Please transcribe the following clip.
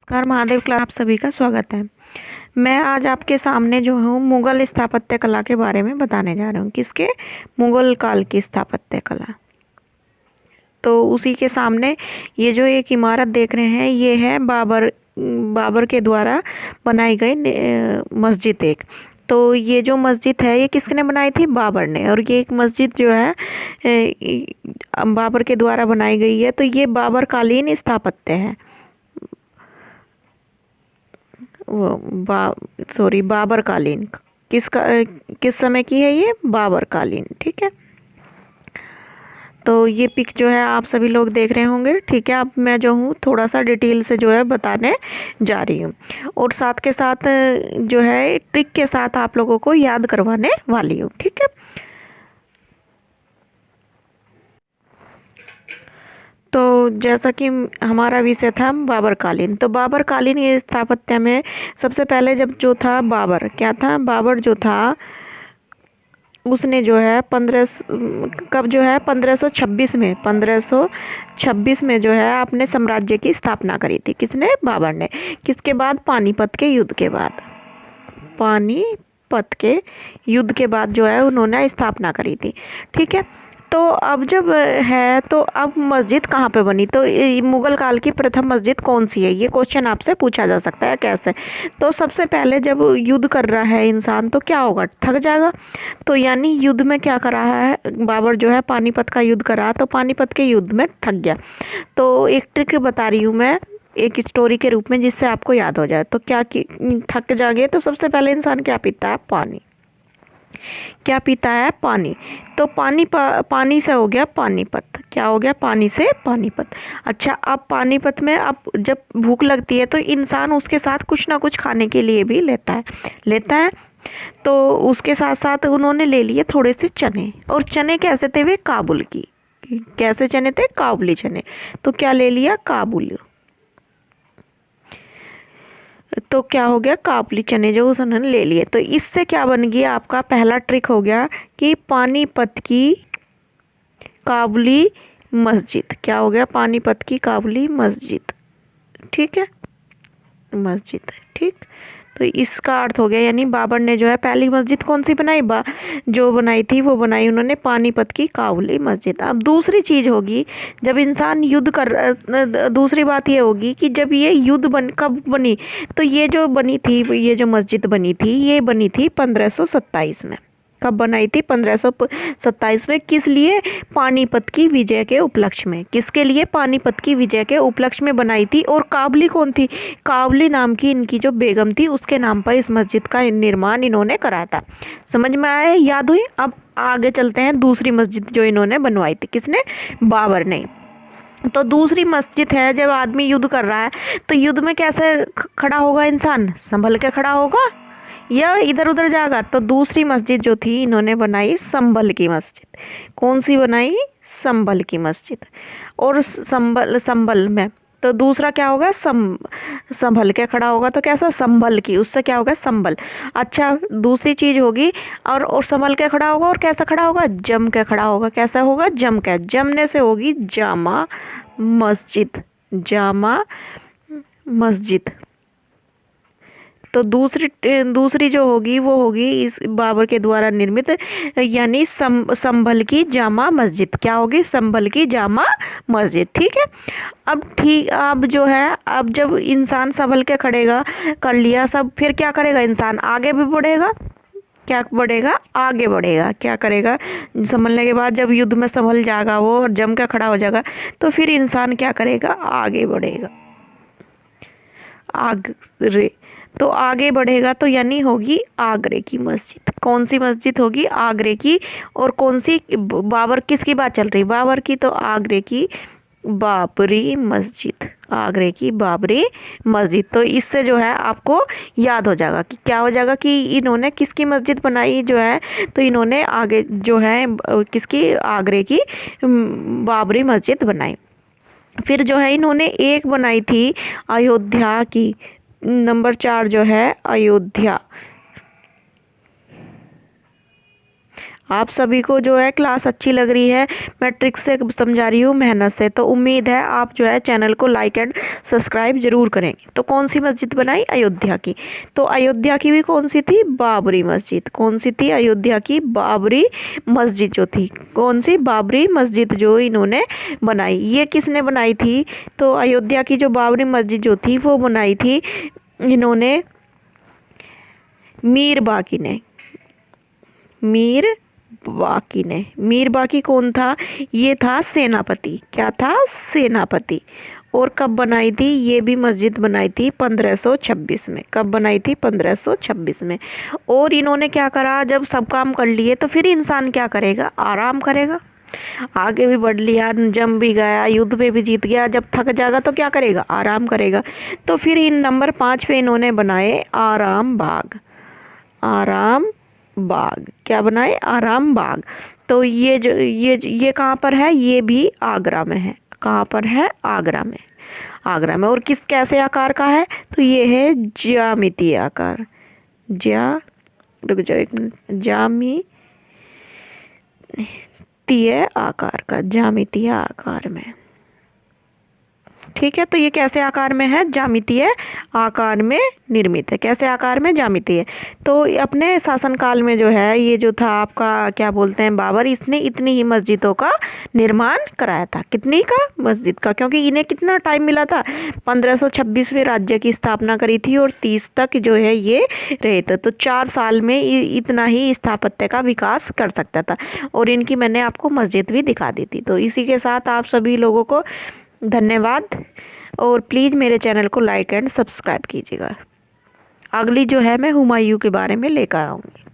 नमस्कार महादेव क्लास आप सभी का स्वागत है। मैं आज आपके सामने जो हूँ मुग़ल स्थापत्य कला के बारे में बताने जा रहा हूँ। किसके? मुग़ल काल की स्थापत्य कला। तो उसी के सामने ये जो एक इमारत देख रहे हैं ये है बाबर के द्वारा बनाई गई मस्जिद एक। तो ये जो मस्जिद है ये किसने बनाई थी? बाबर ने। और ये एक मस्जिद जो है बाबर के द्वारा बनाई गई है। तो ये बाबर कालीन स्थापत्य है। बाबर कालीन किस समय की है? ये बाबर कालीन। ठीक है। तो ये पिक जो है आप सभी लोग देख रहे होंगे। ठीक है। अब मैं जो हूँ थोड़ा सा डिटेल से जो है बताने जा रही हूँ और साथ के साथ जो है ट्रिक के साथ आप लोगों को याद करवाने वाली हूँ। ठीक है। तो जैसा कि हमारा विषय था बाबर कालीन, तो बाबर कालीन ये स्थापत्य में सबसे पहले जब जो था बाबर, क्या था? बाबर जो था उसने जो है 1526 में जो है अपने साम्राज्य की स्थापना करी थी। किसने? बाबर ने। किसके बाद? पानीपत के युद्ध के बाद। पानीपत के युद्ध के बाद जो है उन्होंने स्थापना करी थी। ठीक है। तो अब जब है तो अब मस्जिद कहाँ पे बनी? तो मुगल काल की प्रथम मस्जिद कौन सी है? ये क्वेश्चन आपसे पूछा जा सकता है। कैसे? तो सबसे पहले जब युद्ध कर रहा है इंसान तो क्या होगा? थक जाएगा। तो यानी युद्ध में क्या कर रहा है बाबर जो है? पानीपत का युद्ध कर रहा, तो पानीपत के युद्ध में थक गया। तो एक ट्रिक बता रही हूँ मैं एक स्टोरी के रूप में जिससे आपको याद हो जाए। तो क्या कि थक जाएंगे तो सबसे पहले इंसान क्या पीता है? पानी। क्या पीता है? पानी। तो पानी से हो गया पानीपत। क्या हो गया? पानी से पानीपत। अच्छा, अब पानीपत में अब जब भूख लगती है तो इंसान उसके साथ कुछ ना कुछ खाने के लिए भी लेता है। तो उसके साथ साथ उन्होंने ले लिए थोड़े से चने। और चने कैसे थे? वे काबुल की। कैसे चने थे? काबुली चने। तो क्या ले लिया? काबुल। तो क्या हो गया? काबुली चने जो उन्होंने ले लिए। तो इससे क्या बन गया? आपका पहला ट्रिक हो गया कि पानीपत की काबुली मस्जिद। क्या हो गया? पानीपत की काबुली मस्जिद। ठीक है। मस्जिद। ठीक। तो इसका अर्थ हो गया यानी बाबर ने जो है पहली मस्जिद कौन सी बनाई? जो बनाई थी वो बनाई उन्होंने पानीपत की काबुली मस्जिद। अब दूसरी चीज़ होगी जब इंसान युद्ध कर दूसरी बात ये होगी कि जब ये कब बनी? तो ये जो बनी थी, ये जो मस्जिद बनी थी ये बनी थी 1527 में। कब बनाई थी? 1527 में। किस लिए? पानीपत की विजय के उपलक्ष्य में। किसके लिए? पानीपत की विजय के उपलक्ष्य में बनाई थी। और काबुली कौन थी? काबुली नाम की इनकी जो बेगम थी उसके नाम पर इस मस्जिद का निर्माण इन्होंने कराया था। समझ में आया? याद हुई? अब आगे चलते हैं दूसरी मस्जिद जो इन्होंने बनवाई थी। किसने? बाबर ने। तो दूसरी मस्जिद है जब आदमी युद्ध कर रहा है तो युद्ध में कैसे खड़ा होगा इंसान? संभल के खड़ा होगा या इधर उधर जाएगा? तो दूसरी मस्जिद जो थी इन्होंने बनाई संभल की मस्जिद। कौन सी बनाई? संभल की मस्जिद। और संभल में तो दूसरा क्या होगा? संभल के खड़ा होगा। तो कैसा? संभल की, उससे क्या होगा? संभल। अच्छा, दूसरी चीज होगी और संभल के खड़ा होगा। और कैसा खड़ा होगा? जम के खड़ा होगा। कैसा होगा? जम के। जमने से होगी जामा मस्जिद। जामा मस्जिद। तो दूसरी जो होगी वो होगी इस बाबर के द्वारा निर्मित यानी संभल की जामा मस्जिद। क्या होगी? संभल की जामा मस्जिद। ठीक है। अब जो है अब जब इंसान संभल के खड़ेगा कर लिया सब, फिर क्या करेगा इंसान? आगे भी बढ़ेगा। क्या बढ़ेगा? आगे बढ़ेगा। क्या करेगा? संभलने के बाद जब युद्ध में संभल जाएगा वो और जम के खड़ा हो जाएगा तो फिर इंसान क्या करेगा? आगे बढ़ेगा। आगरे। तो आगे बढ़ेगा तो यानी होगी आगरे की मस्जिद। कौन सी मस्जिद होगी? आगरे की। और कौन सी? बाबर। किसकी बात चल रही? बाबर की। तो आगरे की बाबरी मस्जिद। आगरे की बाबरी मस्जिद। तो इससे जो है आपको याद हो जाएगा कि क्या हो जाएगा कि इन्होंने किसकी मस्जिद बनाई जो है? तो इन्होंने आगे जो है किसकी? आगरे की बाबरी मस्जिद बनाई। फिर जो है इन्होंने एक बनाई थी अयोध्या की। नंबर 4 जो है अयोध्या। आप सभी को जो है क्लास अच्छी लग रही है, मैं ट्रिक से समझा रही हूँ, मेहनत से, तो उम्मीद है आप जो है चैनल को लाइक एंड सब्सक्राइब जरूर करेंगे। तो कौन सी मस्जिद बनाई? अयोध्या की। तो अयोध्या की भी कौन सी थी? बाबरी मस्जिद। कौन सी थी? अयोध्या की बाबरी मस्जिद जो थी। कौन सी? बाबरी मस्जिद जो इन्होंने बनाई। ये किसने बनाई थी? तो अयोध्या की जो बाबरी मस्जिद जो थी वो बनाई थी इन्होंने मीर बाकी ने। मीर बाकी ने। मीर बाकी कौन था? ये था सेनापति। क्या था? सेनापति। और कब बनाई थी? ये भी मस्जिद बनाई थी 1526 में। कब बनाई थी? 1526 में। और इन्होंने क्या करा, जब सब काम कर लिए तो फिर इंसान क्या करेगा? आराम करेगा। आगे भी बढ़ लिया, जम भी गया, युद्ध में भी जीत गया, जब थक जाएगा तो क्या करेगा? आराम करेगा। तो फिर इन नंबर 5 पे इन्होंने बनाए आराम बाग। आराम बाग। क्या बनाए? आराम बाग। तो ये जो ये कहाँ पर है? ये भी आगरा में है। कहाँ पर है? आगरा में। आगरा में। और किस कैसे आकार का है? तो ये है ज्यामितीय आकार। रुक जाओ एक मिनट। ज्यामितीय आकार का। ज्यामितीय आकार में। ठीक है। तो ये कैसे आकार में है? ज्यामितीय आकार में निर्मित है। कैसे आकार में? ज्यामितीय। तो अपने शासनकाल में जो है ये जो था आपका क्या बोलते हैं बाबर, इसने इतनी ही मस्जिदों का निर्माण कराया था। कितनी का? मस्जिद का। क्योंकि इन्हें कितना टाइम मिला था? 1526 में राज्य की स्थापना करी थी और 30 तक जो है ये रहे थे। तो 4 साल में इतना ही स्थापत्य का विकास कर सकता था। और इनकी मैंने आपको मस्जिद भी दिखा दी थी। तो इसी के साथ आप सभी लोगों को धन्यवाद। और प्लीज़ मेरे चैनल को लाइक एंड सब्सक्राइब कीजिएगा। अगली जो है मैं हुमायूं के बारे में लेकर आऊँगी।